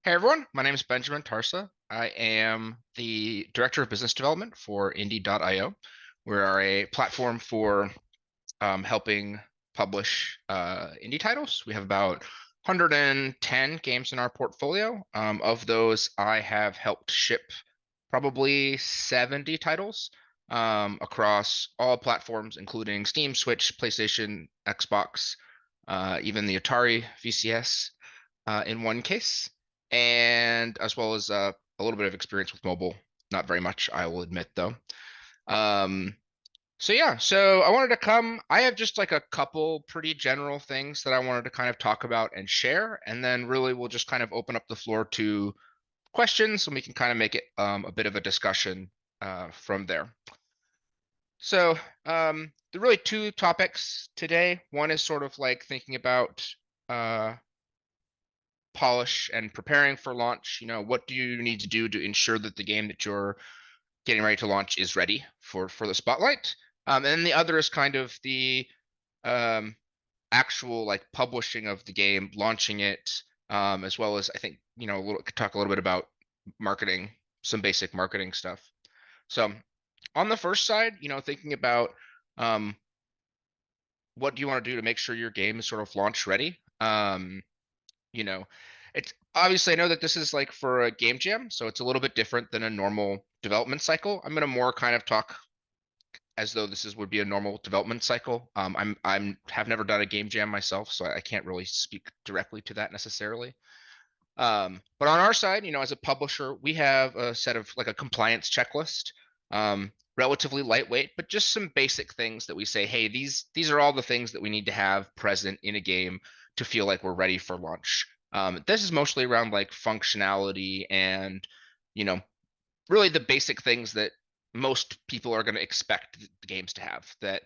Hey everyone, my name is Benjamin Tarsa. I am the Director of Business Development for Indie.io. We're a platform for helping publish indie titles. We have about 110 games in our portfolio. Of those, I have helped ship probably 70 titles across all platforms, including Steam, Switch, PlayStation, Xbox, even the Atari VCS in one case, and as well as a little bit of experience with mobile. Not very much, I will admit, though. Um, so yeah, so I wanted to come. I have just like a couple pretty general things that I wanted to kind of talk about and share, and then really we'll just kind of open up the floor to questions, and we can kind of make it a bit of a discussion from there. So the really two topics today. One is sort of like thinking about polish and preparing for launch. What do you need to do to ensure that the game that you're getting ready to launch is ready for the spotlight? And then the other is kind of the um, actual like publishing of the game, launching it, as well as I think talk a little bit about marketing, some basic marketing stuff. So on the first side, thinking about um, what do you want to do to make sure your game is sort of launch ready. You know, it's obviously I know that this is like for a game jam, so it's a little bit different than a normal development cycle. I'm gonna more kind of talk as though would be a normal development cycle. I'm have never done a game jam myself, so I can't really speak directly to that necessarily. But on our side, as a publisher, we have a set of like a compliance checklist, relatively lightweight, but just some basic things that we say, hey, these are all the things that we need to have present in a game to feel like we're ready for launch. This is mostly around like functionality and, you know, really the basic things that most people are going to expect the games to have. That,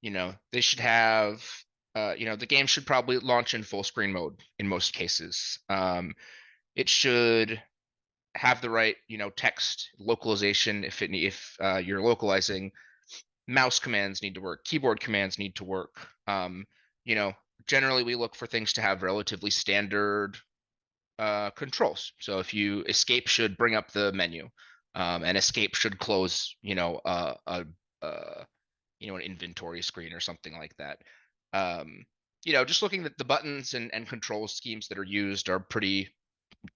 they should have. The game should probably launch in full screen mode in most cases. It should have the right, text localization if you're localizing. Mouse commands need to work, keyboard commands need to work. You know, Generally we look for things to have relatively standard controls. So if you escape should bring up the menu, and escape should close, an inventory screen or something like that. Just looking at the buttons and control schemes that are used are pretty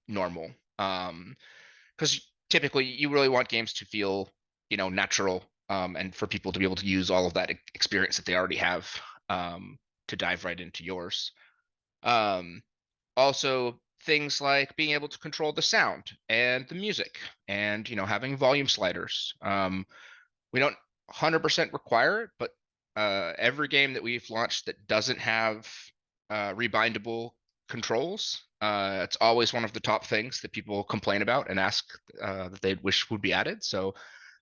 normal. Because typically you really want games to feel, natural, and for people to be able to use all of that experience that they already have, to dive right into yours. Um, Also, things like being able to control the sound and the music, and having volume sliders. We don't 100% require it, but every game that we've launched that doesn't have rebindable controls, it's always one of the top things that people complain about and ask that they wish would be added. So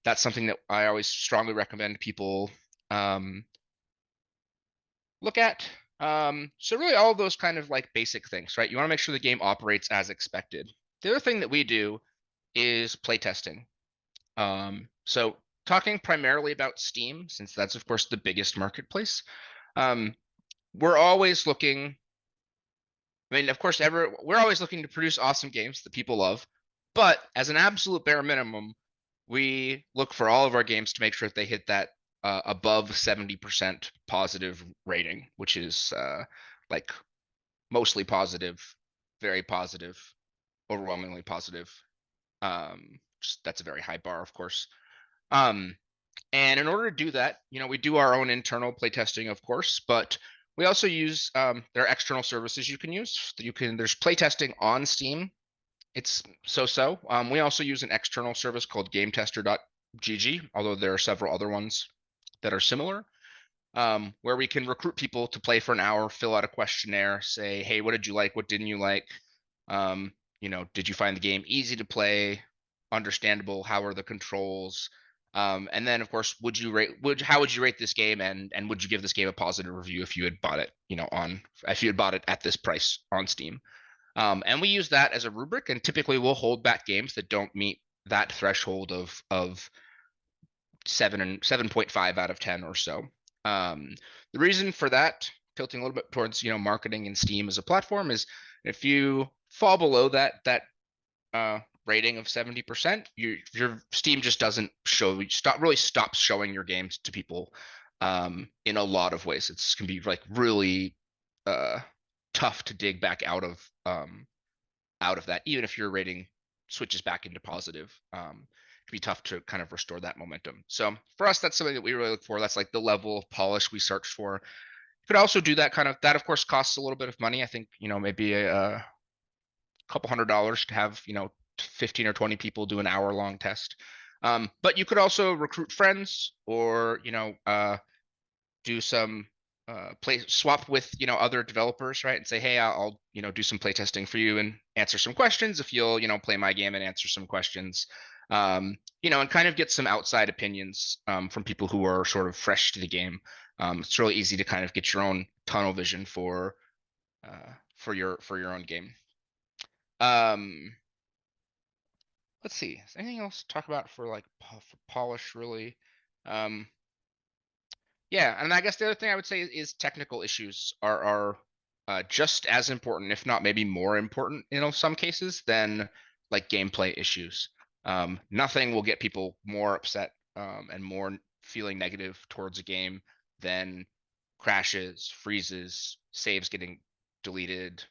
that's something that I always strongly recommend people um, look at. So really all those kind of like basic things, right? You want to make sure the game operates as expected. The other thing that we do is playtesting. So talking primarily about Steam, since that's of course the biggest marketplace, um, we're always looking. I mean, of course, we're always looking to produce awesome games that people love, but as an absolute bare minimum, we look for all of our games to make sure that they hit that above 70% positive rating, which is like mostly positive, very positive, overwhelmingly positive. That's a very high bar, of course. Um, and in order to do that, we do our own internal playtesting, of course, but we also use there are external services you can use. There's playtesting on Steam. It's so-so. We also use an external service called GameTester.gg, although there are several other ones that are similar, where we can recruit people to play for an hour, fill out a questionnaire, say, hey, what did you like? What didn't you like? Did you find the game easy to play, understandable? How are the controls? And then, of course, how would you rate this game, and would you give this game a positive review if you had bought it, if you had bought it at this price on Steam? And we use that as a rubric, and typically we'll hold back games that don't meet that threshold of 7.5 out of 10 or so. The reason for that, tilting a little bit towards marketing and Steam as a platform, is if you fall below that rating of 70%, your Steam just doesn't stops showing your games to people in a lot of ways. It's can be like really uh, tough to dig back out of that, even if your rating switches back into positive. It can be tough to kind of restore that momentum. So for us, that's something that we really look for. That's like the level of polish we search for. You could also do that kind of that, of course, costs a little bit of money. I think maybe a couple $100 to have 15 or 20 people do an hour long test. But you could also recruit friends, or do some play swap with other developers, right? And say, hey, I'll do some play testing for you and answer some questions if you'll play my game and answer some questions. And kind of get some outside opinions from people who are sort of fresh to the game. It's really easy to kind of get your own tunnel vision for your own game. Let's see. Is there anything else to talk about for like for polish really? Um, yeah, and I guess the other thing I would say is technical issues are just as important, if not maybe more important, some cases than like gameplay issues. Nothing will get people more upset and more feeling negative towards a game than crashes, freezes, saves getting deleted,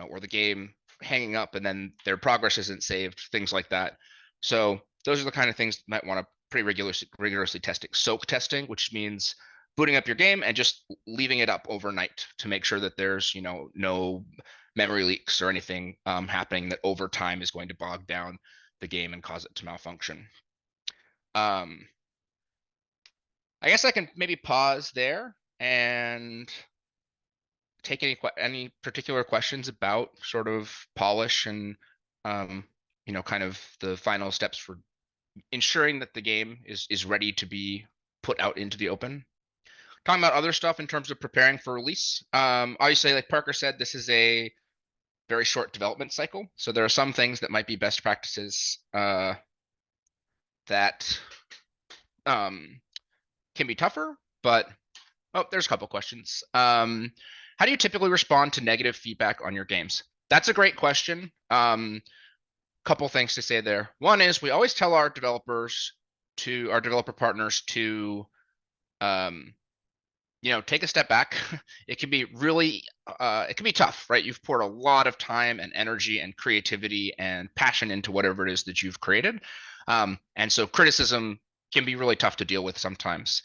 or the game hanging up and then their progress isn't saved, things like that. So those are the kind of things you might want to pretty rigorously testing. Soak testing, which means booting up your game and just leaving it up overnight to make sure that there's no memory leaks or anything happening that over time is going to bog down the game and cause it to malfunction. I guess I can maybe pause there and take any particular questions about sort of polish and kind of the final steps for ensuring that the game is ready to be put out into the open. Talking about other stuff in terms of preparing for release. Obviously, like Parker said, this is a very short development cycle, so there are some things that might be best practices that can be tougher, but there's a couple questions. How do you typically respond to negative feedback on your games? That's a great question. Couple things to say there. One is we always tell our developer partners to take a step back. It can be really it can be tough, right? You've poured a lot of time and energy and creativity and passion into whatever it is that you've created. And so criticism can be really tough to deal with sometimes.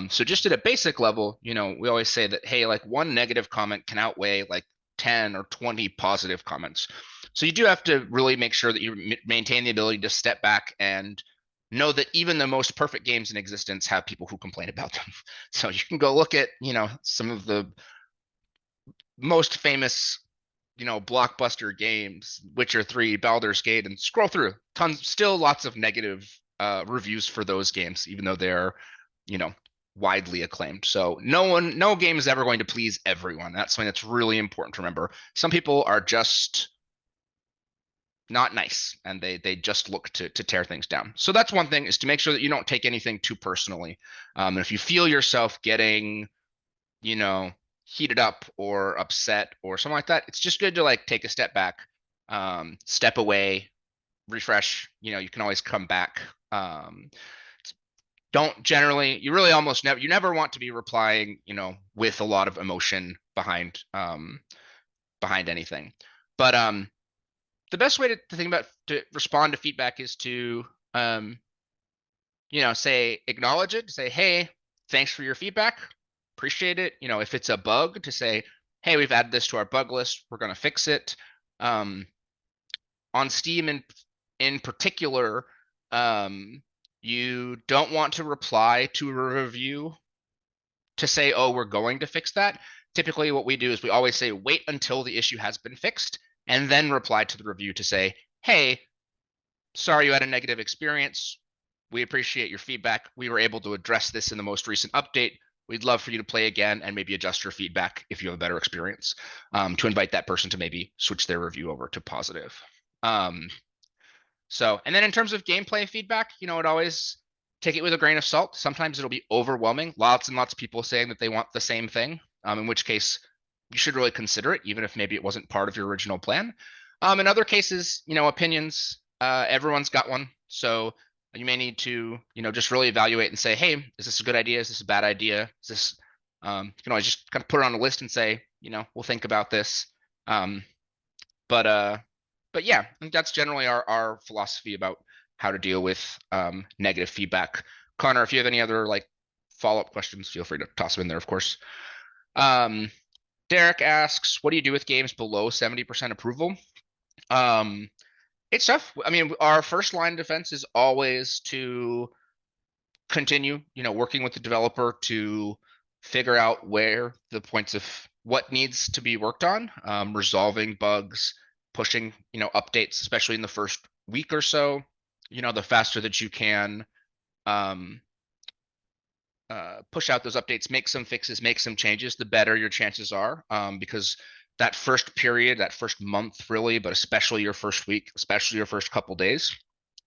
So just at a basic level, we always say that, hey, like one negative comment can outweigh like 10 or 20 positive comments. So you do have to really make sure that you maintain the ability to step back and know that even the most perfect games in existence have people who complain about them. So you can go look at, some of the most famous, blockbuster games, Witcher 3, Baldur's Gate, and scroll through. Still lots of negative reviews for those games, even though they're, widely acclaimed. So no game is ever going to please everyone. That's something that's really important to remember. Some people are just not nice and they just look to tear things down. So that's one thing, is to make sure that you don't take anything too personally. And if you feel yourself getting heated up or upset or something like that, it's just good to like take a step back, step away, refresh. You can always come back. You really almost never want to be replying with a lot of emotion behind anything. But the best way to think about to respond to feedback is to acknowledge it, say, hey, thanks for your feedback, appreciate it. If it's a bug, to say, hey, we've added this to our bug list, we're going to fix it. On Steam in particular, you don't want to reply to a review to say, oh, we're going to fix that. Typically what we do is we always say, wait until the issue has been fixed, and then reply to the review to say, hey, sorry you had a negative experience. We appreciate your feedback. We were able to address this in the most recent update. We'd love for you to play again and maybe adjust your feedback if you have a better experience, to invite that person to maybe switch their review over to positive. And then in terms of gameplay feedback, it always take it with a grain of salt. Sometimes it'll be overwhelming. Lots and lots of people saying that they want the same thing, in which case you should really consider it, even if maybe it wasn't part of your original plan. In other cases, opinions, everyone's got one. So you may need to, just really evaluate and say, hey, is this a good idea? Is this a bad idea? Is this, you can always just kind of put it on a list and say, we'll think about this. Um, but uh, but yeah, I think that's generally our philosophy about how to deal with negative feedback. Connor, if you have any other like follow-up questions, feel free to toss them in there, of course. Um, Derek asks, what do you do with games below 70% approval? Um, it's tough. I mean, our first line of defense is always to continue, working with the developer to figure out where the points of what needs to be worked on, resolving bugs, pushing, updates, especially in the first week or so. The faster that you can um, push out those updates, make some fixes, make some changes, the better your chances are. Because that first period, that first month, really, but especially your first week, especially your first couple days,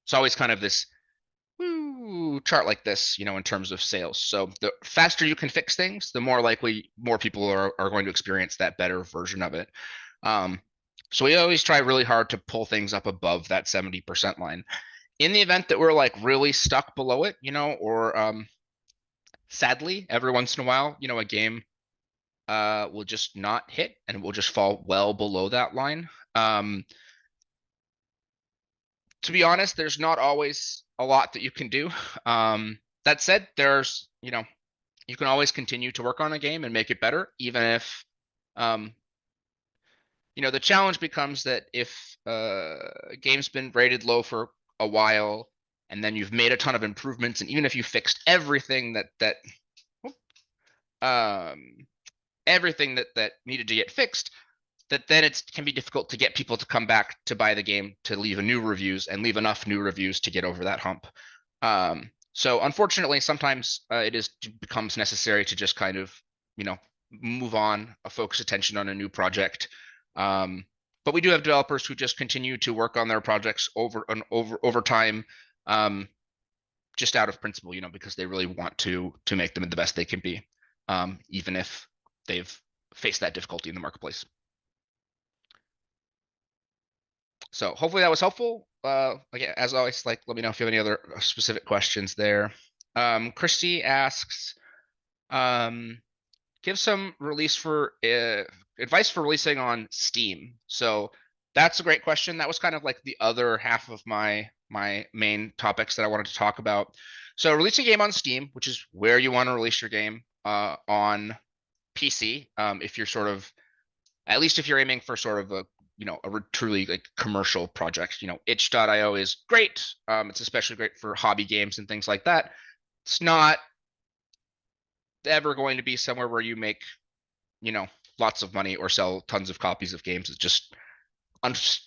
it's always kind of this chart like this, in terms of sales. So the faster you can fix things, the more likely more people are going to experience that better version of it. So we always try really hard to pull things up above that 70% line. In the event that we're like really stuck below it, or sadly, every once in a while, a game will just not hit and will just fall well below that line. To be honest, there's not always a lot that you can do. That said, there's, you can always continue to work on a game and make it better, even if, um, the challenge becomes that if a game's been rated low for a while, and then you've made a ton of improvements, and even if you fixed um, everything that needed to get fixed, that then it can be difficult to get people to come back to buy the game, to leave new reviews and leave enough new reviews to get over that hump. So unfortunately, sometimes becomes necessary to just kind of, move on, focus attention on a new project. But we do have developers who just continue to work on their projects over time, just out of principle, because they really want to make them the best they can be, even if they've faced that difficulty in the marketplace. So hopefully that was helpful. Again, as always, let me know if you have any other specific questions there. Christy asks, give some advice for releasing on Steam. So that's a great question. That was kind of like the other half of my main topics that I wanted to talk about. So releasing a game on Steam, which is where you want to release your game on PC, if you're sort of, at least if you're aiming for sort of a truly like commercial project. Itch.io is great. It's especially great for hobby games and things like that. It's not ever going to be somewhere where you make, lots of money or sell tons of copies of games. It's just,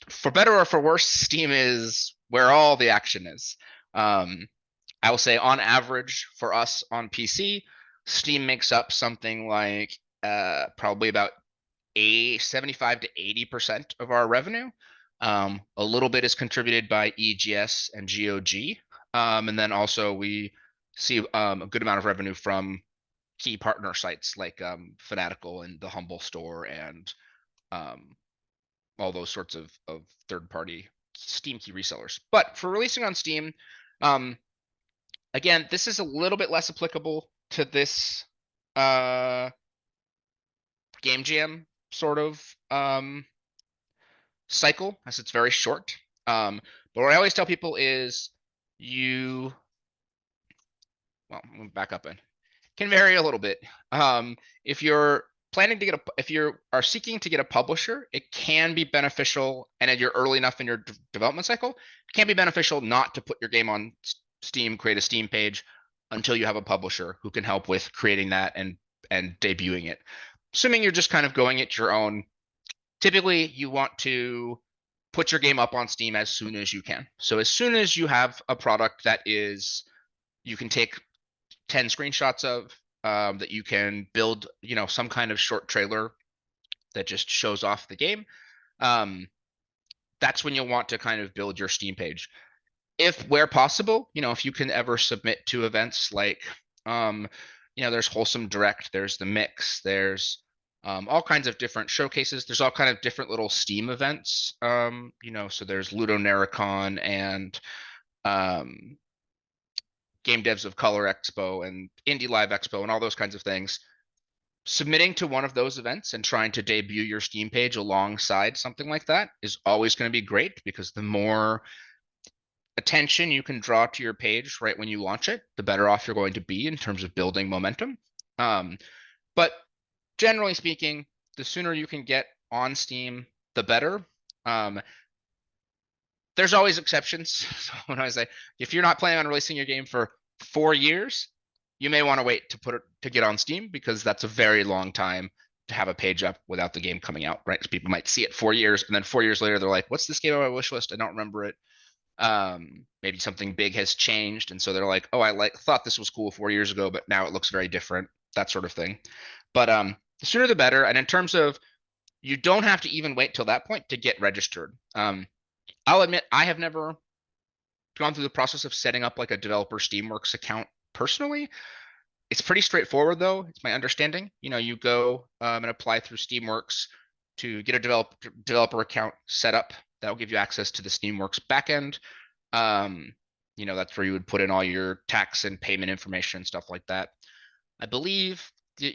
for better or for worse, Steam is where all the action is. I will say on average for us on PC, Steam makes up something like probably about 75 to 80% of our revenue. A little bit is contributed by EGS and GOG. And then also we see a good amount of revenue from key partner sites like Fanatical and the Humble Store and all those sorts of third-party Steam key resellers. But for releasing on Steam, again, this is a little bit less applicable to this Game Jam sort of cycle, as it's very short. But what I always tell people is well, I'm gonna back up and can vary a little bit. If you're planning to if you are seeking to get a publisher, it can be beneficial, and if you're early enough in your development cycle, it can be beneficial not to put your game on Steam, create a Steam page until you have a publisher who can help with creating that and debuting it. Assuming you're just kind of going it your own, typically you want to put your game up on Steam as soon as you can. So as soon as you have a product that you can take 10 screenshots of, that you can build, some kind of short trailer that just shows off the game, that's when you'll want to kind of build your Steam page. If where possible, if you can ever submit to events like, there's Wholesome Direct, there's the Mix, there's all kinds of different showcases. There's all kind of different little Steam events. So there's Ludonarracon and um, Game Devs of Color Expo and Indie Live Expo and all those kinds of things. Submitting to one of those events and trying to debut your Steam page alongside something like that is always going to be great, because the more attention you can draw to your page right when you launch it, the better off you're going to be in terms of building momentum. But generally speaking, the sooner you can get on Steam, the better. Um, there's always exceptions. So when I say, if you're not planning on releasing your game for 4 years, you may want to wait to get on Steam, because that's a very long time to have a page up without the game coming out, right? So people might see it 4 years, and then 4 years later they're like, "What's this game on my wish list? I don't remember it." Maybe something big has changed, and so they're like, "Oh, I thought this was cool 4 years ago, but now it looks very different." That sort of thing. But the sooner the better. And in terms of, you don't have to even wait till that point to get registered. I'll admit I have never gone through the process of setting up like a developer Steamworks account personally. It's pretty straightforward though. It's my understanding. You go and apply through Steamworks to get a developer account set up. That'll give you access to the Steamworks backend. That's where you would put in all your tax and payment information and stuff like that. I believe that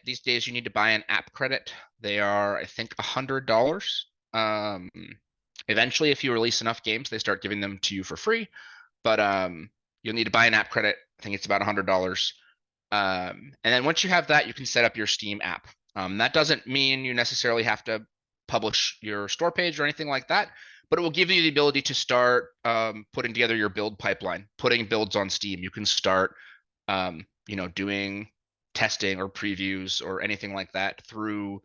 these days you need to buy an app credit. They are, I think, $100. Eventually, if you release enough games, they start giving them to you for free. But you'll need to buy an app credit. I think it's about $100. And then once you have that, you can set up your Steam app. That doesn't mean you necessarily have to publish your store page or anything like that, but it will give you the ability to start putting together your build pipeline, putting builds on Steam. You can start, doing testing or previews or anything like that through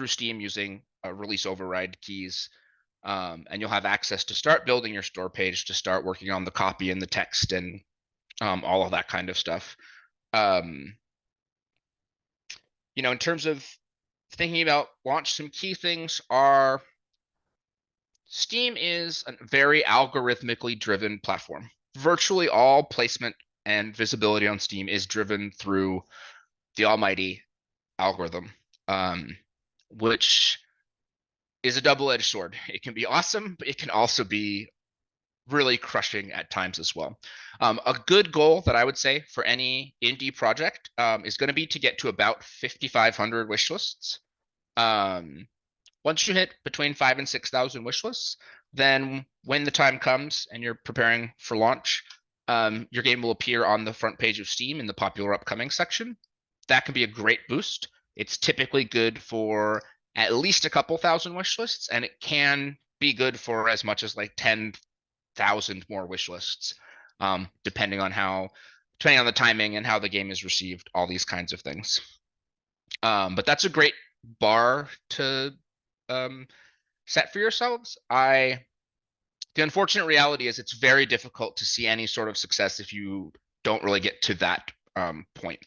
Steam using release override keys. And you'll have access to start building your store page, to start working on the copy and the text and all of that kind of stuff. In terms of thinking about launch, some key things are, Steam is a very algorithmically driven platform. Virtually all placement and visibility on Steam is driven through the almighty algorithm, which is a double-edged sword. It can be awesome, but it can also be really crushing at times as well. A good goal that I would say for any indie project is going to be to get to about 5,500 wish lists. Once you hit between 5 and 6,000 wish lists, then when the time comes and you're preparing for launch, your game will appear on the front page of Steam in the popular upcoming section. That can be a great boost. It's typically good for at least a couple thousand wish lists, and it can be good for as much as like 10,000 more wish lists, depending on the timing and how the game is received, all these kinds of things. But that's a great bar to set for yourselves. The unfortunate reality is it's very difficult to see any sort of success if you don't really get to that point.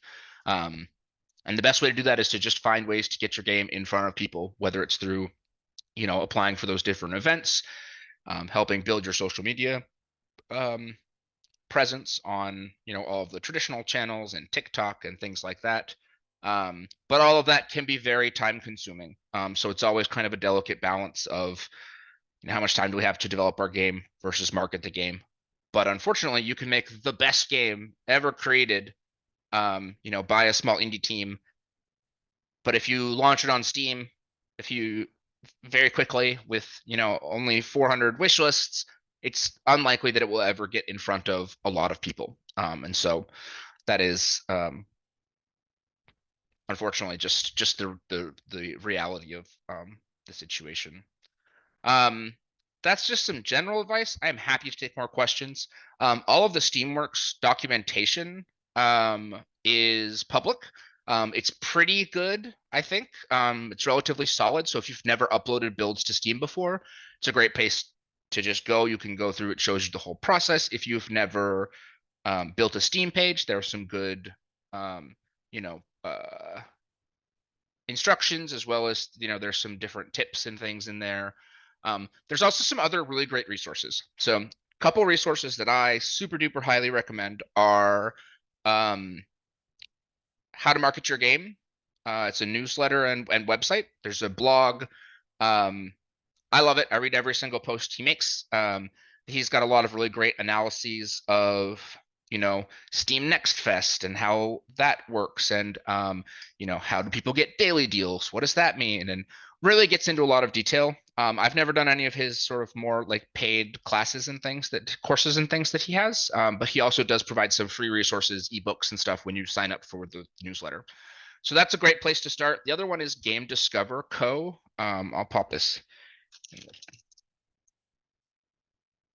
And the best way to do that is to just find ways to get your game in front of people, whether it's through, applying for those different events, helping build your social media presence on, all of the traditional channels and TikTok and things like that. But all of that can be very time consuming. So it's always kind of a delicate balance of, how much time do we have to develop our game versus market the game. But unfortunately, you can make the best game ever created, by a small indie team. But if you launch it on Steam, if you very quickly with, only 400 wish lists, it's unlikely that it will ever get in front of a lot of people. And so that is, unfortunately, just the reality of the situation. That's just some general advice. I am happy to take more questions. All of the Steamworks documentation is public. It's pretty good, I think. It's relatively solid. So if you've never uploaded builds to Steam before, it's a great place to just go. You can go through. It shows you the whole process. If you've never built a Steam page, there are some good, instructions, as well as, there's some different tips and things in there. There's also some other really great resources. So a couple resources that I super duper highly recommend are how to market your game. It's a newsletter and website. There's a blog. Um, I love it. I read every single post he makes. He's got a lot of really great analyses of, Steam Next Fest and how that works, and how do people get daily deals? What does that mean? And really gets into a lot of detail. I've never done any of his sort of more like paid classes and courses and things that he has, but he also does provide some free resources, ebooks and stuff when you sign up for the newsletter. So that's a great place to start. The other one is Game Discover Co. I'll pop this.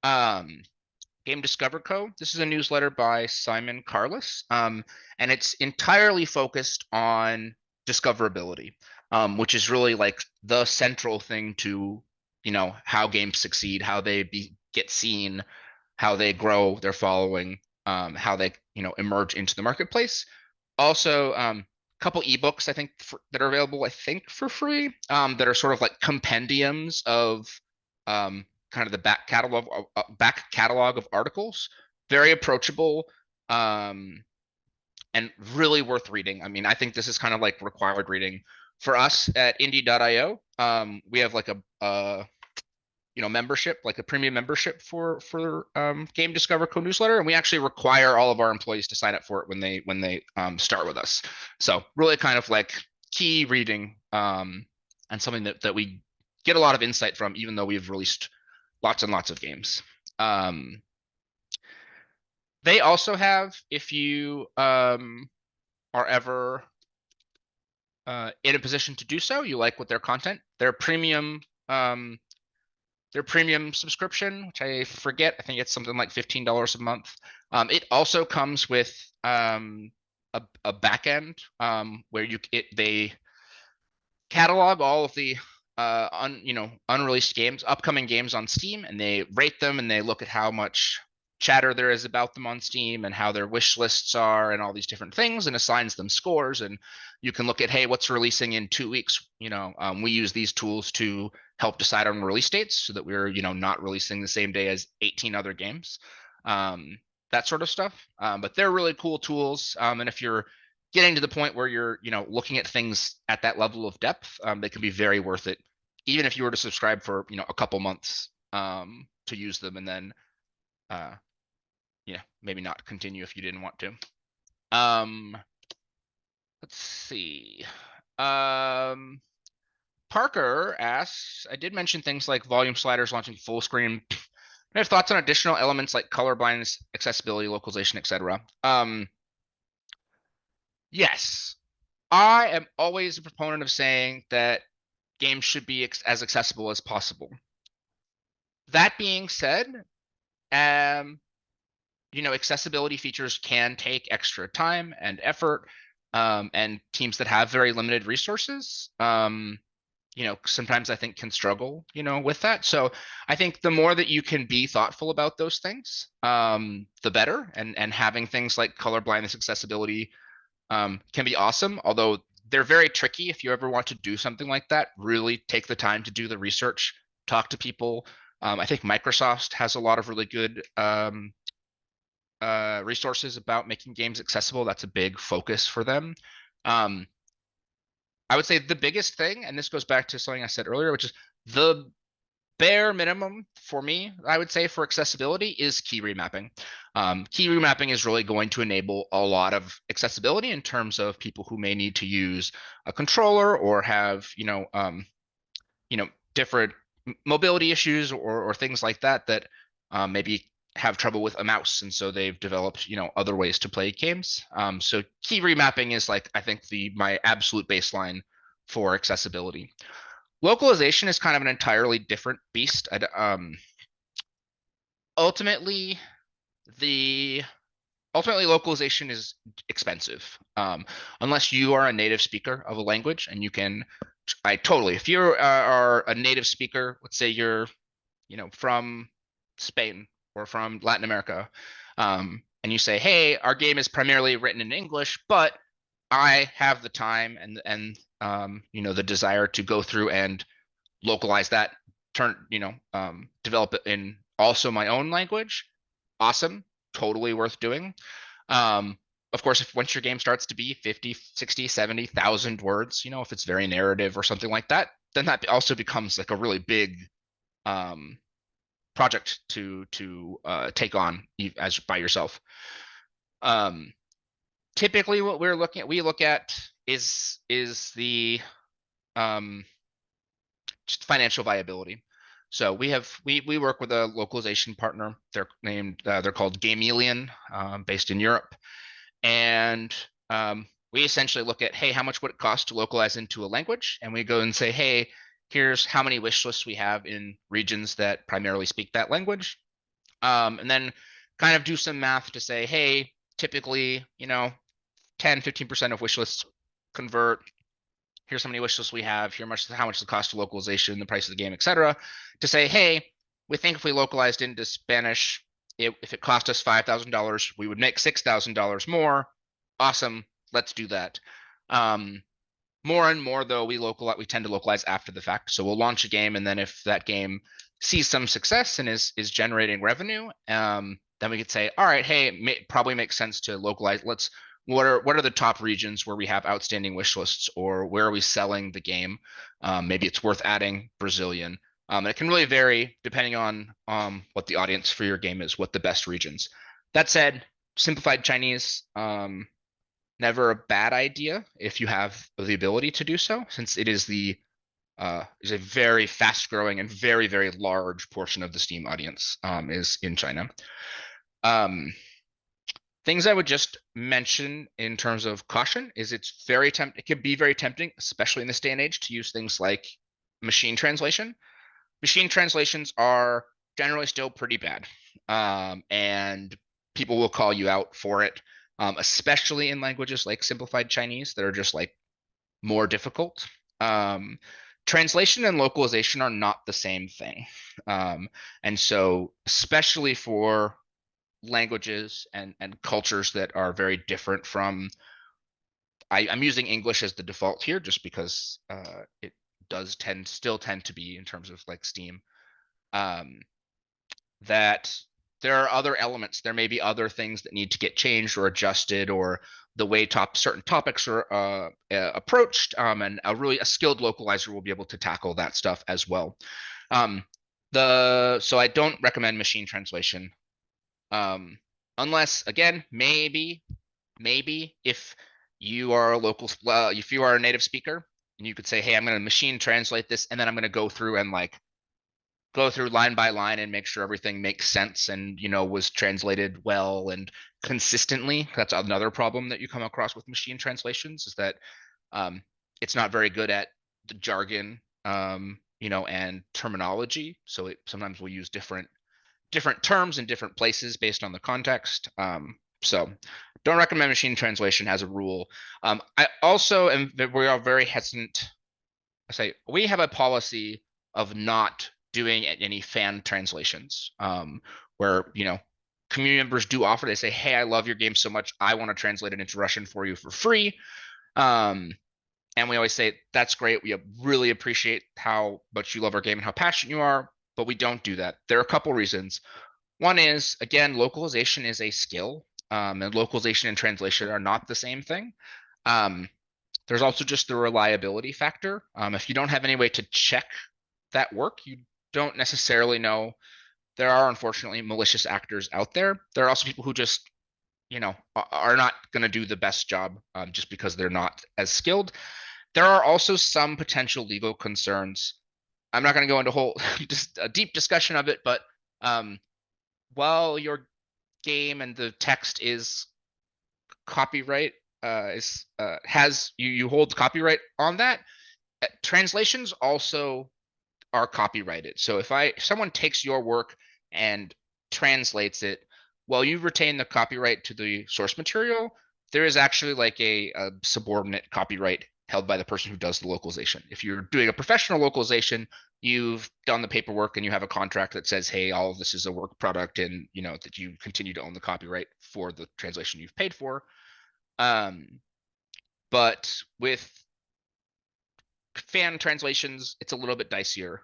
Um, Game Discover Co. This is a newsletter by Simon Carless, and it's entirely focused on discoverability, which is really like the central thing to, how games succeed, how they get seen, how they grow their following, how they, emerge into the marketplace. Also, a couple ebooks I think that are available, I think for free, that are sort of like compendiums of kind of the back catalog of articles. Very approachable, um, and really worth reading. I mean, I think this is kind of like required reading for us at indie.io. We have like a membership, like a premium membership for Game Discover Co newsletter, and we actually require all of our employees to sign up for it when they start with us. So really kind of like key reading, and something that we get a lot of insight from, even though we've released lots and lots of games. They also have, if you are ever in a position to do so, you like what their content, their premium subscription, which I forget, I think it's something like $15 a month. It also comes with a back end, where they catalog all of the unreleased games, upcoming games on Steam, and they rate them, and they look at how much chatter there is about them on Steam and how their wish lists are and all these different things, and assigns them scores. And you can look at, hey, what's releasing in 2 weeks? We use these tools to help decide on release dates so that we're not releasing the same day as 18 other games, that sort of stuff. But they're really cool tools, and if you're getting to the point where you're looking at things at that level of depth, they can be very worth it, even if you were to subscribe for a couple months, to use them, and then maybe not continue if you didn't want to. Let's see. Parker asks, I did mention things like volume sliders launching full screen. I have thoughts on additional elements like color blindness, accessibility, localization, etc. Yes, I am always a proponent of saying that games should be as accessible as possible. That being said, accessibility features can take extra time and effort, and teams that have very limited resources, sometimes I think can struggle, with that. So I think the more that you can be thoughtful about those things, the better. And having things like color blindness accessibility can be awesome, although they're very tricky. If you ever want to do something like that, really take the time to do the research, talk to people. I think Microsoft has a lot of really good resources about making games accessible. That's a big focus for them. I would say the biggest thing, and this goes back to something I said earlier, which is the bare minimum for me, I would say, for accessibility is key remapping. Key remapping is really going to enable a lot of accessibility in terms of people who may need to use a controller or have, different mobility issues or things like that maybe have trouble with a mouse, and so they've developed other ways to play games. So key remapping is like, I think, my absolute baseline for accessibility. Localization is kind of an entirely different beast. Ultimately, localization is expensive, unless you are a native speaker of a language, and you can. If you are a native speaker, let's say you're from Spain or from Latin America, and you say, hey, our game is primarily written in English, but I have the time and the desire to go through and localize that, develop it in also my own language. Awesome, totally worth doing. of course, if once your game starts to be 50, 60, 70,000 words, if it's very narrative or something like that, then that also becomes like a really big um, project to take on as by yourself. Um, Typically, what we look at is the um, just financial viability. So we work with a localization partner. They're called Gamelian, based in Europe, and we essentially look at, hey, how much would it cost to localize into a language, and we go and say, hey, here's how many wish lists we have in regions that primarily speak that language, and then kind of do some math to say, hey, typically, 10-15% of wish lists convert. Here's how many wish lists we have. How much the cost of localization, the price of the game, etc. To say, hey, we think if we localized into Spanish, if it cost us $5,000, we would make $6,000 more. Awesome, let's do that. More and more, though, we tend to localize after the fact. So we'll launch a game, and then if that game sees some success and is generating revenue, then we could say, all right, hey, it probably makes sense to localize. What are the top regions where we have outstanding wish lists, or where are we selling the game? Maybe it's worth adding Brazilian. It can really vary depending on what the audience for your game is, what the best regions. That said, simplified Chinese, never a bad idea if you have the ability to do so, since it is is a very fast growing and very, very large portion of the Steam audience is in China. Things I would just mention in terms of caution is it can be very tempting, especially in this day and age, to use things like machine translation. Machine translations are generally still pretty bad, and people will call you out for it, especially in languages like simplified Chinese that are just like more difficult. Um, Translation and localization are not the same thing, and so especially for languages and cultures that are very different from, I'm using English as the default here just because it does still tend to be in terms of like Steam, um, that there are other elements. There may be other things that need to get changed or adjusted, or the way certain topics are approached, and a skilled localizer will be able to tackle that stuff as well. So I don't recommend machine translation, unless, again, maybe if you are if you are a native speaker, and you could say, hey, I'm going to machine translate this, and then I'm going to go through and go through line by line and make sure everything makes sense and was translated well and consistently. That's another problem that you come across with machine translations, is that um, it's not very good at the jargon, and terminology. So it sometimes will use different terms in different places based on the context. So don't recommend machine translation as a rule. I also we are very hesitant. I say we have a policy of not doing any fan translations, where community members do offer. They say, hey, I love your game so much, I want to translate it into Russian for you for free. And we always say, that's great, we really appreciate how much you love our game and how passionate you are, but we don't do that. There are a couple reasons. One is, again, localization is a skill, and localization and translation are not the same thing. There's also just the reliability factor. If you don't have any way to check that work, you don't necessarily know. There are, unfortunately, malicious actors out there. There are also people who just, are not going to do the best job, just because they're not as skilled. There are also some potential legal concerns. I'm not going to go into just a deep discussion of it, but while your game and the text is copyright, you hold copyright on that, translations also are copyrighted. So if someone takes your work and translates it, while you retain the copyright to the source material, there is actually like a subordinate copyright held by the person who does the localization. If you're doing a professional localization, you've done the paperwork and you have a contract that says, hey, all of this is a work product, and that you continue to own the copyright for the translation you've paid for. But with fan translations, it's a little bit dicier.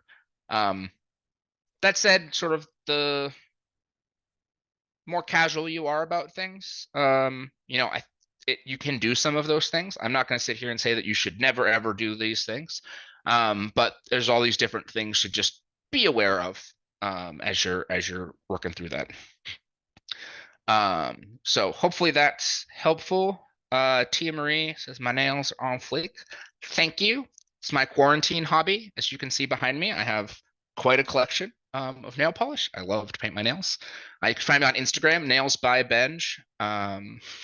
That said, sort of the more casual you are about things, you can do some of those things. I'm not going to sit here and say that you should never ever do these things, but there's all these different things to just be aware of as you're working through that. So hopefully that's helpful. Tia Marie says my nails are on fleek. Thank you. It's my quarantine hobby. As you can see behind me, I have quite a collection of nail polish. I love to paint my nails. You can find me on Instagram, nails by Benj.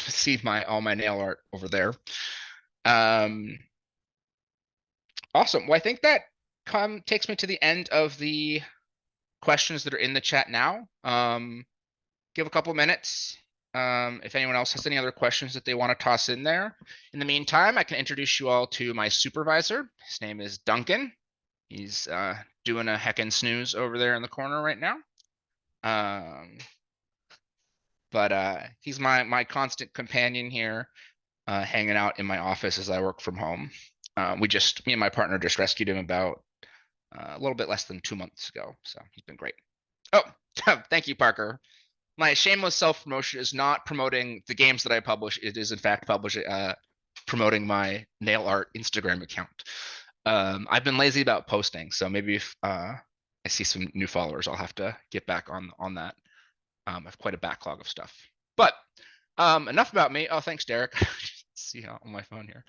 See all my nail art over there. Awesome. Well, I think that takes me to the end of the questions that are in the chat now. Give a couple minutes. If anyone else has any other questions that they want to toss in there. In the meantime, I can introduce you all to my supervisor. His name is Duncan. He's doing a heckin' snooze over there in the corner right now. But he's my constant companion here, hanging out in my office as I work from home. Me and my partner just rescued him about a little bit less than 2 months ago, so he's been great. Oh, thank you, Parker. My shameless self-promotion is not promoting the games that I publish. It is in fact promoting my nail art Instagram account. I've been lazy about posting, so maybe if I see some new followers, I'll have to get back on that. I have quite a backlog of stuff. But enough about me. Oh, thanks, Derek. See on my phone here.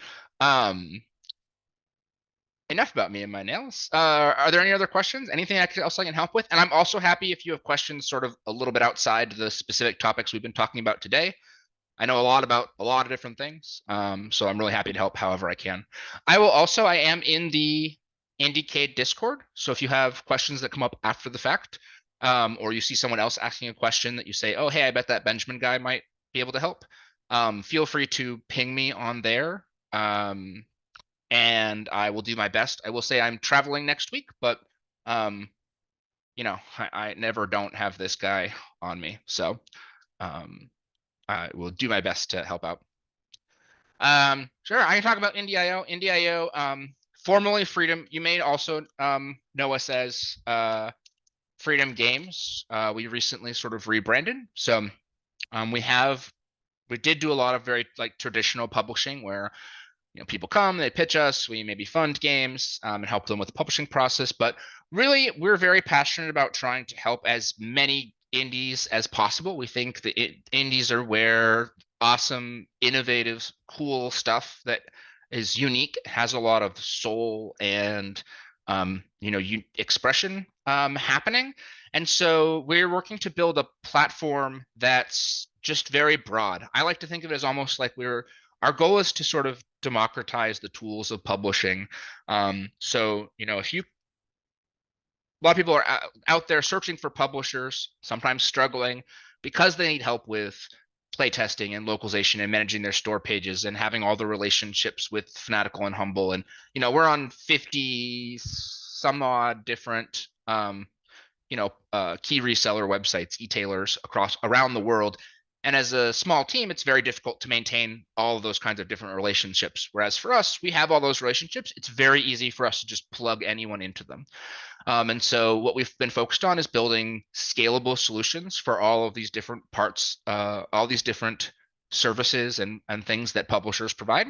Enough about me and my nails. Are there any other questions? Anything else I can help with? And I'm also happy if you have questions sort of a little bit outside the specific topics we've been talking about today. I know a lot about a lot of different things, so I'm really happy to help however I can. I am in the IndieCade Discord, so if you have questions that come up after the fact, or you see someone else asking a question that you say, oh, hey, I bet that Benjamin guy might be able to help, feel free to ping me on there. And I will do my best. I will say I'm traveling next week, but I never don't have this guy on me, so I will do my best to help out. Sure, I can talk about IndieIO. IndieIO, formerly Freedom. You may also know us as Freedom Games. We recently sort of rebranded, so we did do a lot of very like traditional publishing where people come, they pitch us, we maybe fund games and help them with the publishing process. But really, we're very passionate about trying to help as many indies as possible. We think the indies are where awesome, innovative, cool stuff that is unique, has a lot of soul and expression happening. And so we're working to build a platform that's just very broad. I like to think of it as almost like our goal is to sort of democratize the tools of publishing. If a lot of people are out there searching for publishers, sometimes struggling because they need help with playtesting and localization and managing their store pages and having all the relationships with Fanatical and Humble. And, we're on 50 some odd different, key reseller websites, e-tailers around the world. And as a small team, it's very difficult to maintain all of those kinds of different relationships. Whereas for us, we have all those relationships. It's very easy for us to just plug anyone into them. And so what we've been focused on is building scalable solutions for all of these different parts, all these different services and things that publishers provide,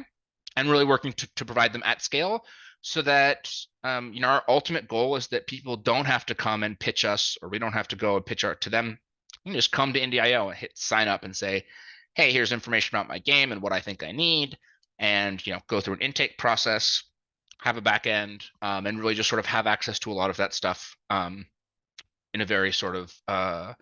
and really working to provide them at scale so that our ultimate goal is that people don't have to come and pitch us, or we don't have to go and pitch art to them. You can just come to IndieIO and hit sign up and say, hey, here's information about my game and what I think I need, and go through an intake process, have a back end, and really just sort of have access to a lot of that stuff in a very sort of I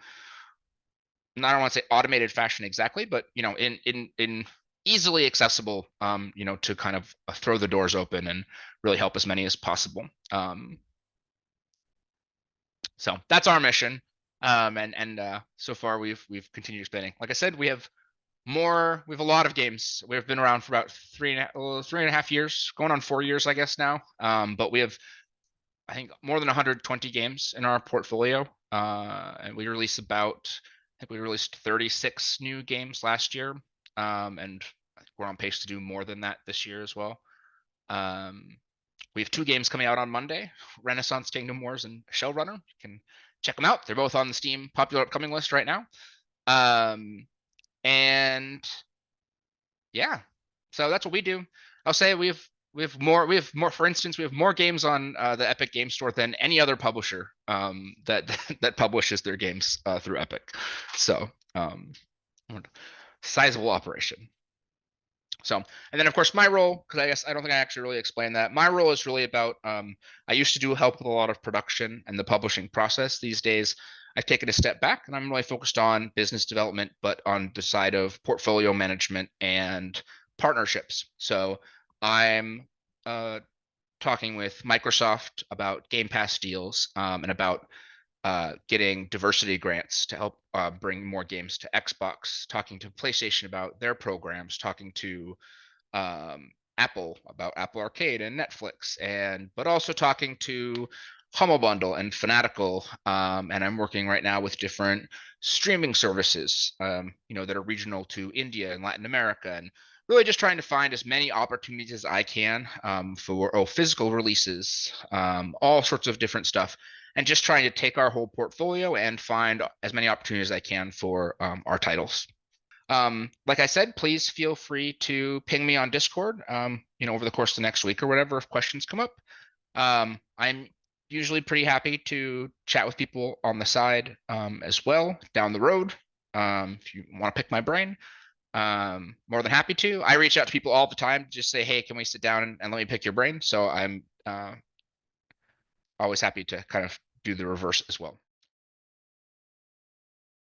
don't want to say automated fashion exactly, but in easily accessible, to kind of throw the doors open and really help as many as possible. So that's our mission. And so far we've continued expanding. Like I said, we have a lot of games. We've been around for about three and a half years, going on 4 years, I guess now. But we have, I think, more than 120 games in our portfolio. And we released I think we released 36 new games last year. And we're on pace to do more than that this year as well. We have 2 games coming out on Monday, Renaissance Kingdom Wars and Shellrunner. You can check them out. They're both on the Steam popular upcoming list right now. And Yeah. So that's what we do. I'll say we have more for instance, we have more games on the Epic Game Store than any other publisher that that publishes their games through Epic. So, sizable operation. So, and then of course my role, because I guess I don't think I actually really explained that. My role is really about. I used to do help with a lot of production and the publishing process. These days, I've taken a step back and I'm really focused on business development, but on the side of portfolio management and partnerships. So I'm uh, talking with Microsoft about Game Pass deals and about getting diversity grants to help bring more games to Xbox, talking to PlayStation about their programs, talking to Apple about Apple Arcade and Netflix, and but also talking to Humble Bundle and Fanatical, and I'm working right now with different streaming services, that are regional to India and Latin America, and really just trying to find as many opportunities as I can for physical releases, all sorts of different stuff, and just trying to take our whole portfolio and find as many opportunities as I can for our titles. Like I said, please feel free to ping me on Discord, over the course of the next week or whatever if questions come up. I'm usually pretty happy to chat with people on the side as well down the road. If you want to pick my brain, more than happy to. I reach out to people all the time to just say, hey, can we sit down and let me pick your brain? So I'm always happy to kind of do the reverse as well.